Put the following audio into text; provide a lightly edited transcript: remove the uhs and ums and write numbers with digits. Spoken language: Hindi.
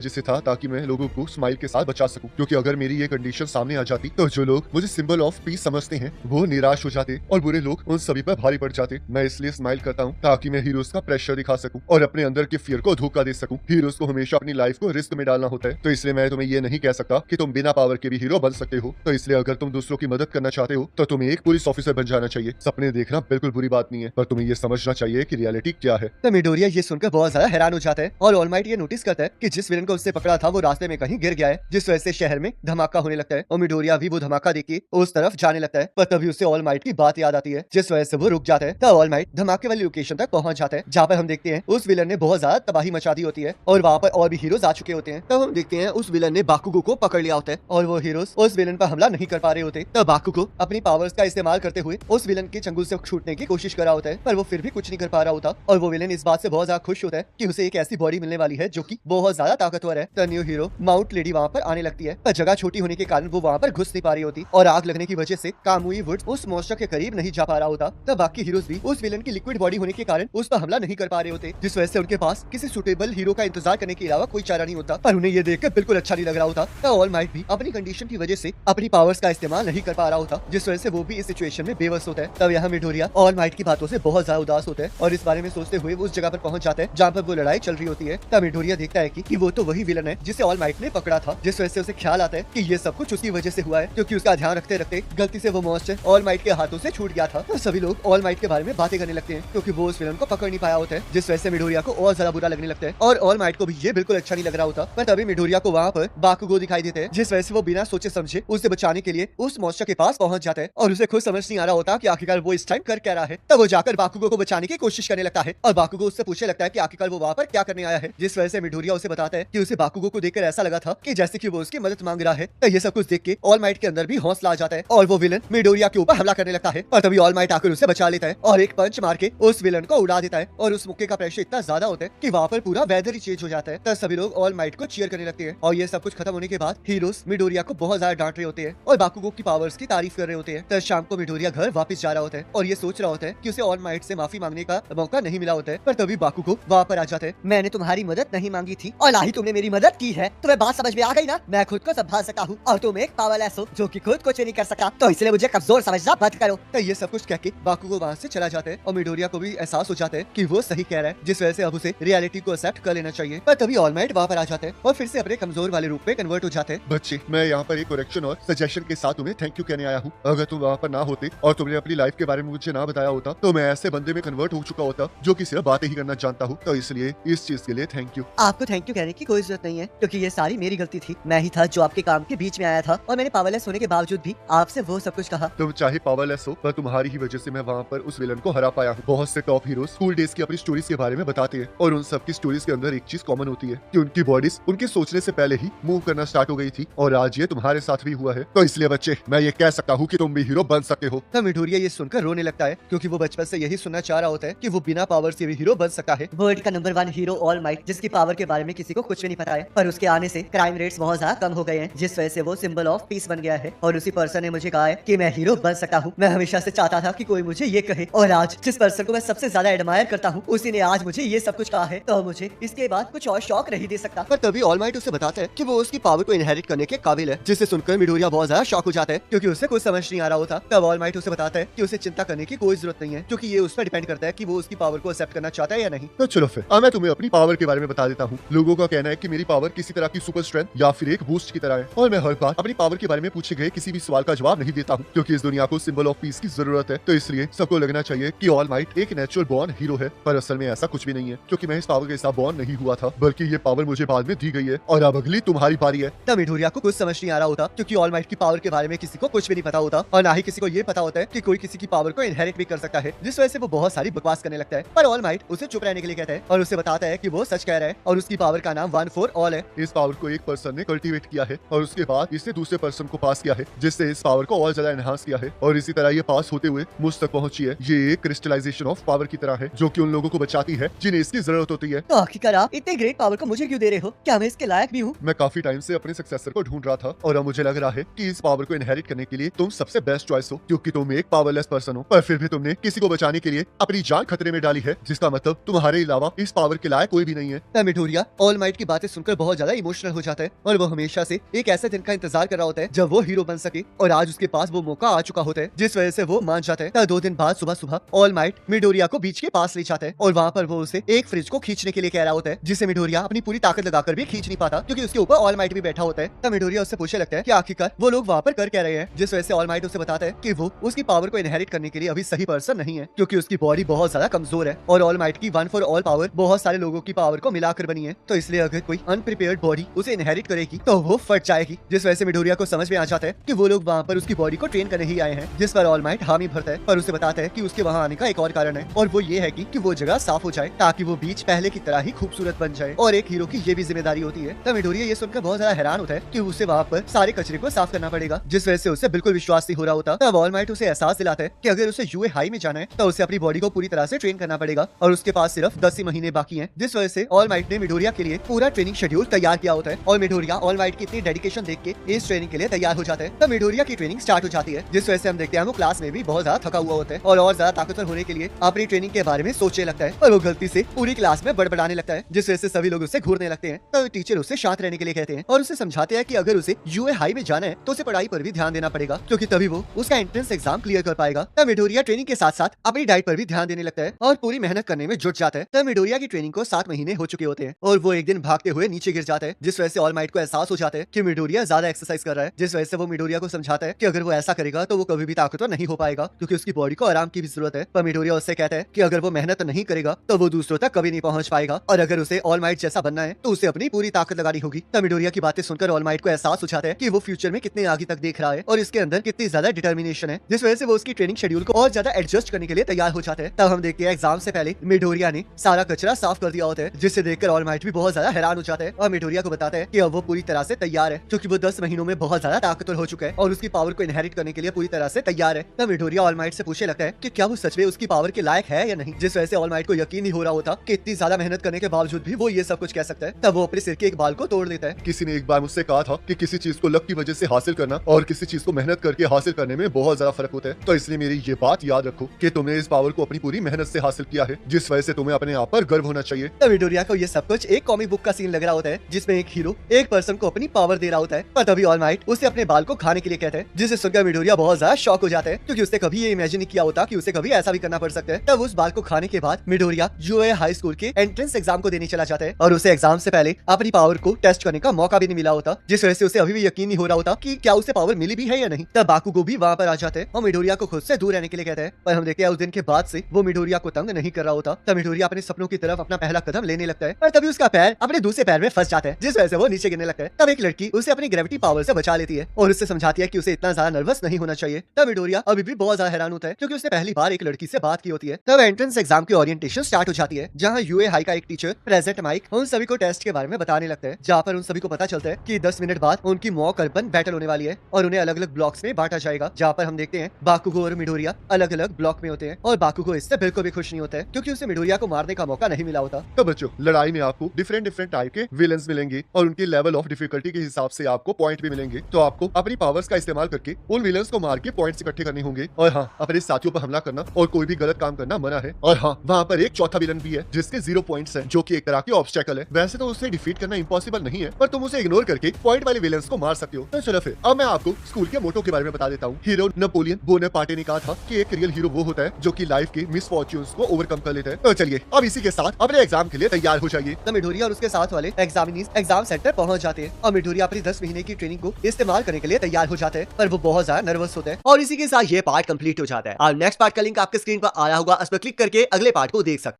जिसे था ताकि मैं लोगों को स्माइल के साथ बचा सकूं, क्योंकि अगर मेरी ये कंडीशन सामने आ जाती तो जो लोग मुझे सिंबल ऑफ पीस समझते हैं वो निराश हो जाते और बुरे लोग उन सभी पर भारी पड़ जाते। मैं इसलिए स्माइल करता हूँ ताकि मैं हीरोज का प्रेशर दिखा सकूं और अपने अंदर के फियर को धोखा दे सकूं। हीरोज को हमेशा अपनी लाइफ को रिस्क में डालना होता है, तो इसलिए मैं तुम्हें ये नहीं कह सकता कि तुम बिना पावर के भी हीरो बन सकते हो। तो इसलिए अगर तुम दूसरों की मदद करना चाहते हो तो तुम्हें एक पुलिस ऑफिसर बन जाना चाहिए। सपने देखना बिल्कुल बुरी बात नहीं है, पर तुम्हें ये समझना चाहिए कि रियलिटी क्या है। तो मिडोरिया ये सुनकर बहुत ज्यादा हैरान हो जाता है और ऑलमाइट ये नोटिस करता है कि जिस विलन को उससे पकड़ा था वो रास्ते में कहीं गिर गया है, जिस वजह से शहर में धमाका होने लगता है और मिडोरिया भी वो धमाका देख के उस तरफ जाने लगता है। पर तभी उसे ऑलमाइट की बात याद आती है, जिस वजह से वो रुक जाता है। तब ऑलमाइट धमाके वाली लोकेशन तक पहुंच जाता है, जहाँ पर हम देखते हैं उस विलन ने बहुत ज्यादा तबाही मचा दी होती है और वहाँ पर और भी हीरोज आ चुके होते हैं। तब हम देखते हैं उस विलन ने बाकुगो को पकड़ लिया होता है और वो हीरोज उस विलन पर हमला नहीं कर पा रहे होते। तब बाकुगो अपनी पावर्स का इस्तेमाल करते हुए उस विलन के चंगुल से छूटने की कोशिश कर रहा होता है, पर वो फिर भी कुछ नहीं कर पा रहा होता और वो विलन इस बात से बहुत ज्यादा खुश होता है कि उसे एक ऐसी बॉडी मिलने वाली है जो कि बहुत ज्यादा ताकतवर है। तो न्यू हीरो माउंट लेडी वहाँ पर आने लगती है, पर जगह छोटी होने के कारण वो वहाँ पर घुस नहीं पा रही होती और आग लगने की वजह से कामुई वुड उस मॉन्स्टर के करीब नहीं जा पा रहा होता। तब बाकी हीरोज भी उस विलन की लिक्विड बॉडी होने के कारण उस पर हमला नहीं कर पा रहे होते, जिस वजह से उनके पास किसी सुटेबल हीरो का इंतजार करने के अलावा कोई चारा नहीं होता। पर उन्हें ये देखकर बिल्कुल अच्छा नहीं लग रहा होता। तब ऑल माइट भी अपनी कंडीशन की वजह से अपनी पावर्स का इस्तेमाल नहीं कर पा रहा होता, जिस वजह से वो भी इस सिचुएशन में बेबस होता है। तब यहाँ मिडोरिया ऑल माइट की बातों से बहुत ज्यादा उदास होता है और इस बारे में सोचते हुए वो उस जगह पर पहुंच जाता है जहाँ पर वो लड़ाई चल रही होती है। तब मिडोरिया देखता है कि वो तो वही विलन है जिसे ऑल माइट ने पकड़ा था, जिस वजह से उसे ख्याल आता है कि ये सब कुछ उसकी वजह से हुआ है, क्योंकि उसका ध्यान रखते रखते गलती से वो मॉन्स्टर ऑल माइट के हाथों से छूट गया था। तो सभी लोग ऑल माइट के बारे में बातें करने लगते हैं, क्योंकि वो उस विलन को पकड़ नहीं पाया होता है, जिस वजह से मिडोरिया को और ज्यादा बुरा लगने लगता है और ऑल माइट को भी ये बिल्कुल अच्छा नहीं लग रहा होता। पर तभी मिडोरिया को वहाँ पर बाकुगो दिखाई देते हैं, जिस वजह से वो बिना सोचे समझे उसे बचाने के लिए उस मॉन्स्टर के पास पहुंच जाता है और उसे खुद समझ नहीं आ रहा होता कि आखिरकार वो इस टाइम कर क्या रहा है। तब वो जाकर बाकुगो को बचाने की कोशिश करने लगता है और बाकुगो उससे पूछने लगता है कि आखिरकार वो वहाँ पर क्या करने आया है, जिस वजह से मिडोरिया उसे बताता है कि उसे बाकुगो को देखकर ऐसा लगा था कि जैसे कि वो उसकी मदद मांग रहा है। तो ये सब कुछ देख के ऑल माइट के अंदर भी हौसला आ जाता है और वो विलन मिडोरिया के ऊपर हमला करने लगता है, और तभी ऑल माइट आकर उसे बचा लेता है और एक पंच मार के उस विलन को उड़ा देता है और उस मुक्के का प्रेशर इतना ज्यादा होता है कि वहाँ पर पूरा वेदर ही चेंज हो जाता है। तब सभी लोग ऑल माइट को चीयर करने लगते हैं और ये सब कुछ खत्म होने के बाद हीरोज मिडोरिया को बहुत ज्यादा डांट रहे होते हैं और बाकुगो की पावर्स की तारीफ कर रहे होते हैं। तब शाम को मिडोरिया घर वापस जा रहा होता है और ये सोच रहा होता है कि उसे ऑल माइट से माफी मांगने का मौका नहीं मिला होता है, पर तभी बाकुगो वहाँ पर आ जाता है। मैंने तुम्हारी मदद नहीं मांगी थी और ना ही तुमने मेरी मदद की है, तुम्हें बात समझ में आ गई ना? मैं खुद को संभाल सकता हूँ और तुम एक पावरलेस हो जो कि खुद को नहीं कर सकता, तो इसलिए मुझे कमजोर समझना बंद करो। तो ये सब कुछ कह के बाकुगो वहाँ से चला जाता है और मिडोरिया को भी एहसास हो जाता है कि वो सही कह रहा है, जिस वजह से अब उसे रियलिटी को एक्सेप्ट कर लेना चाहिए। पर तभी ऑल माइट वहाँ पर आ जाता है और फिर से अपने कमजोर वाले रूप में कन्वर्ट हो जाते हैं। बच्चे, मैं यहाँ पर एक करेक्शन और सजेशन के साथ तुम्हें थैंक यू कहने आया हूँ। अगर तुम वहाँ पर ना होते और तुमने अपनी लाइफ के बारे में मुझे ना बताया होता तो मैं ऐसे बंदे में कन्वर्ट हो चुका होता जो कि सिर्फ बातें ही करना जानता हूँ। तो इसलिए इस चीज के लिए थैंक यू। आपको थैंक यू कहने की कोई जरूरत नहीं है, क्योंकि ये सारी मेरी गलती थी। मैं ही था जो आपके काम के बीच में आया था और मैंने पावरलेस होने के बावजूद भी आपसे वो सब कुछ कहा। तुम चाहे पावरलेस हो, पर तुम्हारी ही वजह से मैं वहाँ पर उस विलन को हरा पाया हूँ। बहुत से टॉप हीरो स्कूल डेज की अपनी स्टोरीज के बारे में बताते हैं और उन सब की स्टोरीज के अंदर एक चीज कॉमन होती है कि उनकी बॉडीज उनके सोचने से पहले ही मूव करना स्टार्ट हो गई थी, और आज ये तुम्हारे साथ भी हुआ है। तो इसलिए बच्चे, मैं ये कह सकता हूँ कि तुम भी हीरो बन सकते हो। तब मिडोरिया ये सुनकर रोने लगता है, क्योंकि वो बचपन से यही सुनना चाह रहा होता है कि वो बिना पावर से भी हीरो बन सकता है। वर्ल्ड का नंबर 1 हीरो ऑल माइट, जिसकी पावर के बारे में किसी को कुछ भी नहीं पता है, पर उसके आने से क्राइम रेट्स बहुत ज्यादा कम हो गए हैं, जिस वजह से वो सिंबल ऑफ पीस बन गया है और उसी पर्सन ने मुझे कहा है कि मैं हीरो बन सकता हूँ। मैं हमेशा से चाहता था कि कोई मुझे ये कहे, और आज जिस पर्सन को मैं सबसे ज्यादा एडमायर करता हूँ उसी ने आज मुझे ये सब कुछ कहा है, तो मुझे इसके बाद कुछ और शौक नहीं दे सकता। पर तभी ऑल माइट उसे बताता है कि वो उसकी पावर को इनहेरिट करने के काबिल है, जिसे सुनकर मिडोरिया बहुत ज्यादा शॉक हो जाता है, क्योंकि उसे कुछ समझ नहीं आ रहा होता। तब ऑल माइट उसे बताता है कि उसे चिंता करने की कोई जरूरत नहीं है, क्योंकि ये उस पर डिपेंड करता है कि वो उसकी पावर को एक्सेप्ट करना चाहता है या नहीं। तो चलो फिर मैं तुम्हें अपनी पावर के बारे में बता देता हूँ। लोगों का कहना है कि मेरी पावर किसी तरह की सुपर स्ट्रेंथ या फिर एक बूस्ट की तरह है, और मैं हर बार अपनी पावर के बारे में पूछे गए किसी भी सवाल का जवाब नहीं देता हूँ, क्योंकि इस दुनिया को सिंबल ऑफ पीस की जरूरत है। तो इसलिए सबको लगना चाहिए कि ऑल माइट एक नेचुरल बॉर्न हीरो है, पर असल में ऐसा कुछ भी नहीं है, क्योंकि मैं इस पावर के साथ बॉर्न नहीं हुआ था, बल्कि ये पावर मुझे बाद में दी गई है और अब अगली तुम्हारी बारी है। तब मिडोरिया को कुछ समझ नहीं आ रहा होता, क्योंकि ऑल माइट की पावर के बारे में किसी को कुछ भी नहीं पता होता और ना ही किसी को ये पता होता है कि कोई किसी की पावर को इनहेरिट भी कर सकता है, जिस वजह से वो बहुत सारी बकवास करने लगता है। पर ऑल माइट उसे चुप रहने के लिए कहता है और उसे बताता है कि वो सच कह रहा है और उसकी पावर का नाम 1 फॉर ऑल है। इस पावर को एक पर्सन ने कल्टीवेट किया है और उसके बाद इसे दूसरे पर्सन को पास किया है, जिससे इस पावर को और ज्यादा एनहांस किया है, और इसी तरह ये पास होते हुए मुझ तक पहुंची है। ये एक क्रिस्टलाइजेशन ऑफ पावर की तरह है, जो कि उन लोगों को बचाती है जिन्हें इसकी जरूरत होती है। तो आखिरकार आप इतने ग्रेट पावर को मुझे क्यों दे रहे हो? क्या मैं इसके लायक भी हूँ? मैं काफी टाइम से अपने सक्सेसर को ढूंढ रहा था और अब मुझे लग रहा है कि इस पावर को इनहेरिट करने के लिए तुम सबसे बेस्ट चॉइस हो, क्योंकि तुम एक पावरलेस पर्सन हो, पर फिर भी तुमने किसी को बचाने के लिए अपनी जान खतरे में डाली है, जिसका मतलब तुम्हारे अलावा इस पावर के लायक कोई भी नहीं है। तब मिडोरिया ऑल माइट की बातें सुनकर बहुत ज्यादा इमोशनल हो जाता है और वो हमेशा से एक ऐसे दिन का इंतजार कर रहा होता है जब वो हीरो बन सके, और आज उसके पास वो मौका आ चुका होता है जिस वजह से वो मान जाता है। तब 2 दिन बाद सुबह सुबह ऑल माइट मिडोरिया को बीच के पास ले जाता है और वहाँ पर वो उसे एक फ्रिज को खींचने के लिए कह रहा होता है, जिसे मिडोरिया अपनी पूरी ताकत लगाकर भी खींच नहीं पाता क्योंकि उसके ऊपर ऑल माइट भी बैठा होता है। तब मिडोरिया उससे पूछने लगता है कि आखिरकार वो लोग वहाँ पर कर क्या रहे हैं, जिस वजह से ऑल माइट उसे बताता है कि वो उसकी पावर को इनहेरिट करने के लिए अभी सही पर्सन नहीं है क्योंकि उसकी बॉडी बहुत ज्यादा कमजोर है और ऑल माइट की 1 फॉर ऑल पावर बहुत सारे लोगों की पावर को मिलाकर बनी है। तो इसलिए अगर कोई अनप्रिपेयर्ड बॉडी उसे इनहेरिट करेगी तो वो फट जाएगी, जिस वजह से मिडोरिया को समझ में आ जाता है कि वो लोग वहाँ पर उसकी बॉडी को ट्रेन करने ही आए हैं। जिस पर ऑल माइट हामी भरता है पर उसे बताता है कि उसके वहाँ आने का एक और कारण है और वो ये है कि वो जगह साफ हो जाए ताकि वो बीच पहले की तरह ही खूबसूरत बन जाए और एक हीरो की ये भी जिम्मेदारी होती है। तब मिडोरिया ये सुनकर बहुत ज्यादा हैरान होता है कि उसे वहाँ पर सारे कचरे को साफ करना पड़ेगा, जिस वजह से उसे बिल्कुल विश्वास नहीं हो रहा होता। तब ऑल माइट उसे एहसास दिलाता है कि अगर उसे यूए हाई में जाना है तो उसे अपनी बॉडी को पूरी तरह से ट्रेन करना पड़ेगा और उसके पास सिर्फ 10 ही महीने बाकी हैं, जिस वजह से ऑल माइट ने मिडोरिया के लिए पूरा ट्रेनिंग शेड्यूल तैयार किया होता है और मिडोरिया ऑल माइट की इतनी डेडिकेशन देख के इस ट्रेनिंग के लिए तैयार हो जाता है। तब मिडोरिया की ट्रेनिंग स्टार्ट हो जाती है, जिस वजह से हम देखते हैं वो क्लास में भी बहुत ज्यादा थका हुआ होता है और ज्यादा ताकतवर होने के लिए अपनी ट्रेनिंग के बारे में सोचने लगता है और वो गलती से पूरी क्लास में बड़बड़ाने लगता है, जिस वजह से सभी लोग उससे घूरने लगते हैं। तब टीचर उसे शांत रहने के लिए कहते हैं और उसे समझाते हैं कि अगर उसे यूए हाई में जाना है तो उसे पढ़ाई पर भी ध्यान देना पड़ेगा क्योंकि तभी वो उसका एंट्रेंस एग्जाम क्लियर कर पाएगा। तब मिडोरिया ट्रेनिंग के साथ साथ अपनी डाइट पर भी ध्यान देने लगता है और पूरी मेहनत करने में जुट जाता है। तब मिडोरिया की ट्रेनिंग को 7 महीने हो चुके होते हैं और वो एक दिन भागते हुए नीचे गिर जाता है, जिस वजह से ऑल माइट को एहसास हो जाता है कि मिडोरिया ज्यादा एक्सरसाइज कर रहा है, जिस वजह से वो मिडोरिया को समझाता है कि अगर वो ऐसा करेगा तो वो कभी भी ताकतवर नहीं हो पाएगा क्योंकि उसकी बॉडी को आराम की भी जरूरत है। पर मिडोरिया उससे कहता है कि अगर वो मेहनत नहीं करेगा तो वो दूसरों तक कभी नहीं पहुंच पाएगा और अगर उसे ऑल माइट जैसा बनना है तो उसे अपनी पूरी ताकत लगानी होगी। तब मिडोरिया की बातें सुनकर ऑल माइट को एहसास हो जाता है कि वो फ्यूचर में कितने आगे तक देख रहा है और इसके अंदर कितनी ज्यादा डिटर्मिनेशन है, जिस वजह से वो उसकी ट्रेनिंग शेड्यूल को और ज्यादा एडजस्ट करने के लिए तैयार हो जाता है। तब हम देखते हैं एग्जाम से पहले मिडोरिया ने सारा कचरा साफ कर दिया होता है, जिससे देखकर ऑल माइट भी बहुत ज्यादा हैरान हो जाता है और मिडोरिया को बताता है कि अब वो पूरी तरह से तैयार है क्योंकि वो 10 महीनों में बहुत ज्यादा ताकतवर हो चुका है और उसकी पावर को इनहेरिट करने के लिए पूरी तरह से तैयार है। तब मिडोरिया ऑल माइट से पूछने लगता है कि क्या वो सच में उसकी पावर के लायक है या नहीं, जिस वजह से ऑल माइट को यकीन नहीं हो रहा होता कि इतनी ज्यादा मेहनत करने के बावजूद भी वो ये सब कुछ कह सकता है। तब वो अपने सिर के एक बाल को तोड़ देता है। किसी ने एक बार मुझसे कहा था कि किसी चीज को लक की वजह से हासिल करना और किसी चीज को मेहनत करके हासिल करने में बहुत ज्यादा फर्क होता है, तो इसलिए मेरी ये बात याद रखो कि तुमने इस पावर को अपनी पूरी मेहनत से हासिल किया है, जिस वजह से तुम्हें अपने आप पर गर्व होना चाहिए। तब मिडोरिया को ये सब कुछ एक कॉमिक बुक का सीन लग रहा होता है जिसमें एक हीरो एक पर्सन को अपनी पावर दे रहा होता है, पर तभी ऑल माइट उसे अपने बाल को खाने के लिए कहते हैं, जिसे सुनकर मिडोरिया बहुत ज्यादा शॉक हो जाता है क्योंकि उसने कभी ये इमेजिन नहीं किया होता कि उसे कभी ऐसा भी करना पड़ सकता है। तब उस बाल को खाने के बाद मिडोरिया यूए हाई स्कूल के एंट्रेंस एग्जाम को देने चला जाता है और उसे एग्जाम से पहले अपनी पावर को टेस्ट करने का मौका भी नहीं मिला होता, जिस वजह से उसे अभी भी यकीन नहीं हो रहा होता कि क्या उसे पावर मिली भी है या नहीं। तब बाकुगो भी वहाँ पर आ जाते हैं और मिडोरिया को खुद से दूर रहने के लिए कहते हैं, पर हम देखते हैं उस दिन के बाद से वो मिडोरिया को तंग नहीं कर रहा होता। तब मिडोरिया अपने सपनों की तरफ अपना पहला कदम लेने लगता है पर तभी उसका पैर अपने दूसरे पैर में फंस जाता है, जिस वजह से वो नीचे गिरने लगता है। तब एक लड़की उसे अपनी ग्रेविटी पावर से बचा लेती है और उससे समझाती है कि उसे इतना ज्यादा नर्वस नहीं होना चाहिए। तब मिडोरिया अभी भी बहुत ज्यादा हैरान होता है क्योंकि उसने पहली बार एक लड़की से बात की होती है। तब एंट्रेंस एग्जाम की ओरिएंटेशन स्टार्ट हो जाती है जहाँ यूए हाई का एक टीचर प्रेजेंट माइक उन सभी को टेस्ट के बारे में बताने लगता है, जहाँ पर उन सभी को पता चलता है कि 10 मिनट बाद उनकी मॉक अर्बन बैटल होने वाली है और उन्हें अलग अलग ब्लॉक्स में बांटा जाएगा, जहाँ पर हम देखते हैं बाकुगो और मिडोरिया अलग अलग ब्लॉक में होते हैं और बाकुगो इससे बिल्कुल भी खुश नहीं होता है क्योंकि उसे मिडोरिया को मारने का मौका नहीं मिला होता। तो बच्चों, लड़ाई में आपको डिफरेंट टाइप के विलेंस मिलेंगे और उनके लेवल ऑफ डिफिकल्टी के हिसाब से आपको पॉइंट भी मिलेंगे, तो आपको अपनी पावर्स का इस्तेमाल करके उन विलेंस को मार के पॉइंट्स इकट्ठे करने होंगे। और हाँ, अपने साथियों पर हमला करना और कोई भी गलत काम करना मना है। और हाँ, वहाँ पर एक चौथा विलन भी है जिसके 0 पॉइंट्स हैं, जो कि एक तरह की ऑब्स्टेकल है। वैसे तो उसे डिफीट करना इम्पॉसिबल नहीं है, पर तुम उसे इग्नोर करके पॉइंट वाले विलेंस को मार सकते हो। तो चलो फिर अब मैं आपको स्कूल के मोटो के बारे में बता देता हूँ। हीरो नेपोलियन बोनापार्टे ने कहा था कि एक रियल हीरो वो होता है जो कि लाइफ के मिसफॉर्च्यून्स को ओवरकम कर लेता है। तो चलिए अब इसी के साथ अपने एग्जाम के लिए तैयार हो जाइए। तो मिडोरिया और उसके साथ वाले एग्जामिनीज एग्जाम सेंटर पहुंच जाते हैं और मिडोरिया अपनी 10 महीने की ट्रेनिंग को इस्तेमाल करने के लिए तैयार हो जाते हैं, पर वो बहुत ज्यादा नर्वस होते हैं और इसी के साथ ये पार्ट कंप्लीट हो जाता है और नेक्स्ट पार्ट का लिंक आपके स्क्रीन पर आ रहा होगा, उस पर क्लिक करके अगले पार्ट को देख सकते हैं।